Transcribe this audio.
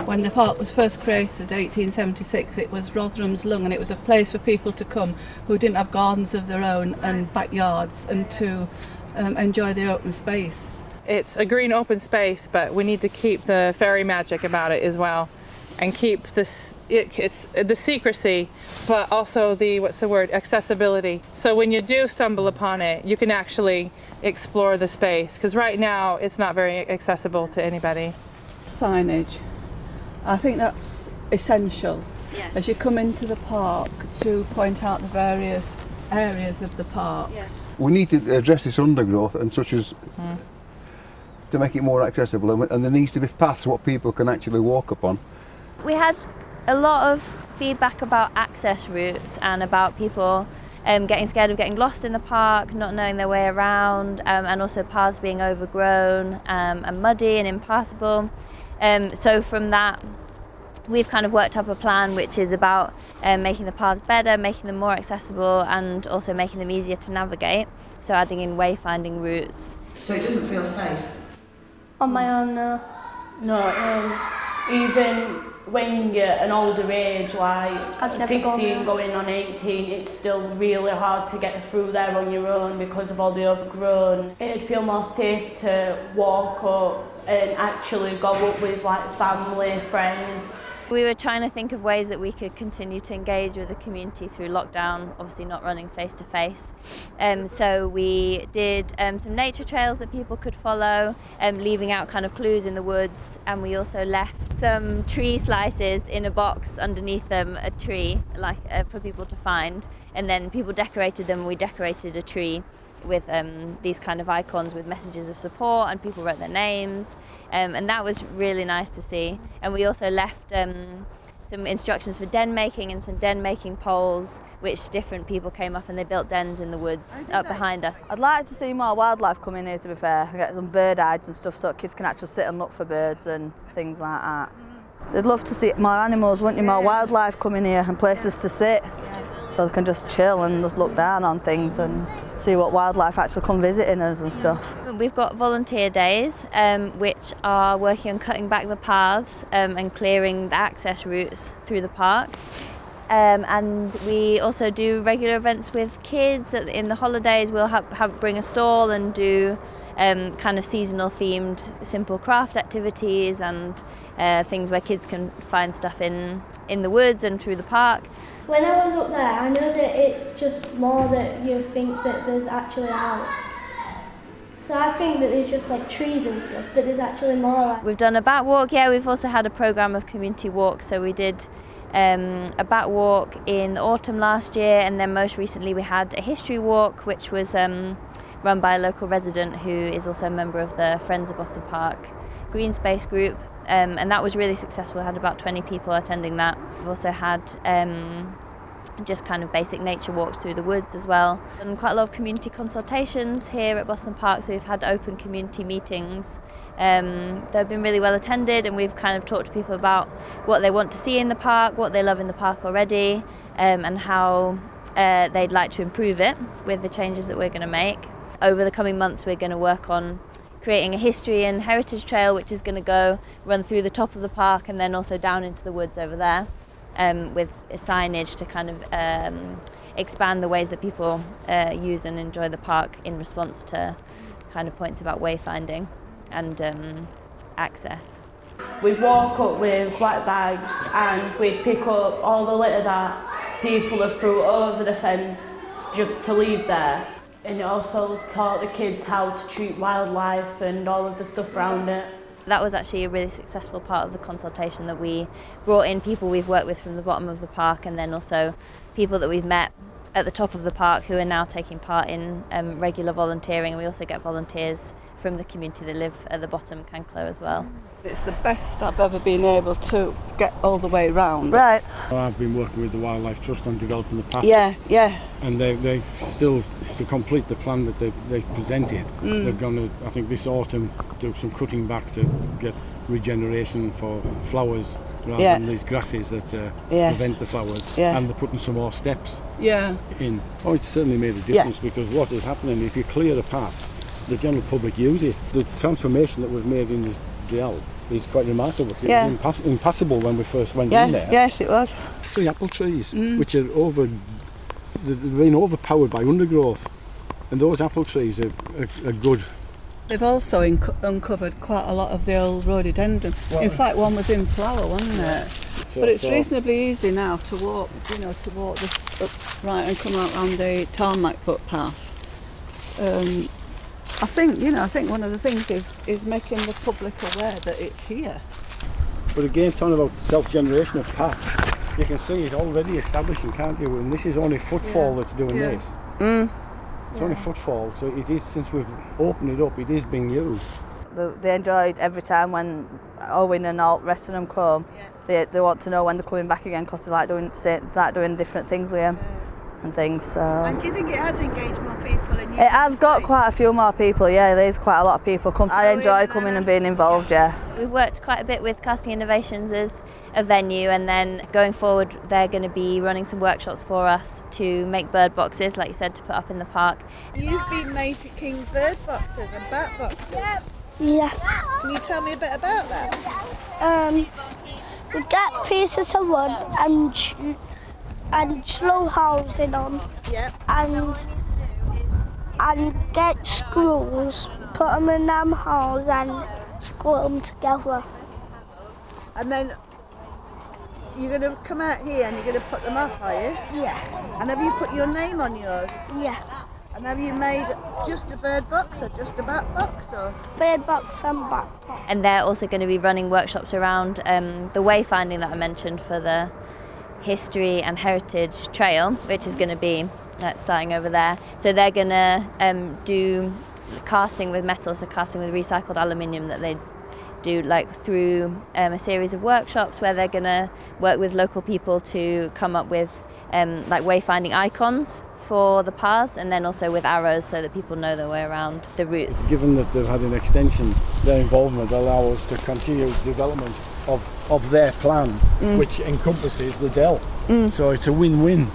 When the park was first created, 1876, it was Rotherham's lung, and it was a place for people to come who didn't have gardens of their own and backyards, and to enjoy the open space. It's a green open space, but we need to keep the fairy magic about it as well, and keep it's the secrecy, but also the, accessibility. So when you do stumble upon it, you can actually explore the space, because right now it's not very accessible to anybody. Signage. I think that's essential as you come into the park to point out the various areas of the park. We need to address this undergrowth and such as to make it more accessible, and there needs to be paths what people can actually walk upon. We had a lot of feedback about access routes and about people getting scared of getting lost in the park, not knowing their way around, and also paths being overgrown and muddy and impassable. So from that, we've kind of worked up a plan which is about making the paths better, making them more accessible, and also making them easier to navigate. So adding in wayfinding routes. So it doesn't feel safe? On my own, no. No, even when you're an older age, like 16 going on 18, it's still really hard to get through there on your own because of all the overgrown. It'd feel more safe to walk up and actually go up with like family, friends. We were trying to think of ways that we could continue to engage with the community through lockdown, obviously not running face to face. So we did some nature trails that people could follow, leaving out kind of clues in the woods, and we also left some tree slices in a box underneath a tree, like for people to find, and then people decorated them. We decorated a tree with these kind of icons with messages of support, and people wrote their names, and that was really nice to see. And we also left some instructions for den making and some den making poles, which different people came up and they built dens in the woods up behind us. I'd like to see more wildlife come in here, to be fair, and get some bird hides and stuff so kids can actually sit and look for birds and things like that. They'd love to see more animals, wouldn't you, more wildlife come in here and places to sit so they can just chill and just look down on things and see what wildlife actually come visiting us and stuff. We've got volunteer days which are working on cutting back the paths and clearing the access routes through the park. And we also do regular events with kids. In the holidays we'll bring a stall and do kind of seasonal themed simple craft activities and things where kids can find stuff in the woods and through the park. When I was up there, I know that it's just more that you think that there's actually Alps. So I think that there's just like trees and stuff, but there's actually more. Like... We've done a bat walk, we've also had a programme of community walks, so we did a bat walk in the autumn last year, and then most recently we had a history walk which was run by a local resident who is also a member of the Friends of Boston Park Green Space group. And that was really successful. We had about 20 people attending that. We've also had just kind of basic nature walks through the woods as well. And quite a lot of community consultations here at Boston Park, so we've had open community meetings. They've been really well attended, and we've kind of talked to people about what they want to see in the park, what they love in the park already, and how they'd like to improve it with the changes that we're going to make. Over the coming months we're going to work on creating a history and heritage trail which is going to run through the top of the park and then also down into the woods over there, with signage to kind of expand the ways that people use and enjoy the park in response to kind of points about wayfinding and access. We'd walk up with black bags and we'd pick up all the litter that people have threw over the fence just to leave there. And it also taught the kids how to treat wildlife and all of the stuff around it. That was actually a really successful part of the consultation, that we brought in people we've worked with from the bottom of the park, and then also people that we've met at the top of the park who are now taking part in regular volunteering. And we also get volunteers from the community that live at the bottom, Canclo as well. It's the best I've ever been able to get all the way round. Right. I've been working with the Wildlife Trust on developing the path. Yeah. And they still, to complete the plan that they presented, they're going to, I think this autumn, do some cutting back to get regeneration for flowers rather than these grasses that prevent the flowers. And they're putting some more steps in. Oh, it's certainly made a difference because what is happening, if you clear a path, the general public use it. The transformation that was made in this DL is quite remarkable. It Yeah. was impassable when we first went in there. Yes, it was. 3 apple trees, which are they've been overpowered by undergrowth, and those apple trees are good. They've also uncovered quite a lot of the old rhododendron. In fact, one was in flower, wasn't it? But it's reasonably easy now to walk, to walk this up right and come out on the tarmac footpath. I think one of the things is making the public aware that it's here. But again, talking about self-generation of paths, you can see it already establishing, can't you? And this is only footfall that's doing this. It's only footfall, so it is, since we've opened it up, it is being used. They enjoyed every time when Owen and all the rest of them come. They want to know when they're coming back again because they like doing different things with them and things. So. And do you think it has engaged more people? It has got quite a few more people, yeah, there's quite a lot of people come. I enjoy coming and being involved, yeah. We've worked quite a bit with Casting Innovations as a venue, and then going forward they're going to be running some workshops for us to make bird boxes, like you said, to put up in the park. You've been making bird boxes and bat boxes. Yeah. Can you tell me a bit about that? We get pieces of wood and slow housing on. Yeah. And get screws, put them in them holes and screw them together. And then you're going to come out here and you're going to put them up, are you? Yeah. And have you put your name on yours? Yeah. And have you made just a bird box or just a bat box? Or? Bird box and bat box. And they're also going to be running workshops around the wayfinding that I mentioned for the History and Heritage Trail, which is going to be starting over there. So they're going to do casting with metal, so casting with recycled aluminium that they do through a series of workshops where they're going to work with local people to come up with wayfinding icons for the paths, and then also with arrows so that people know their way around the routes. Given that they've had an extension, their involvement allows us to continue development of their plan, which encompasses the Dell. So it's a win-win.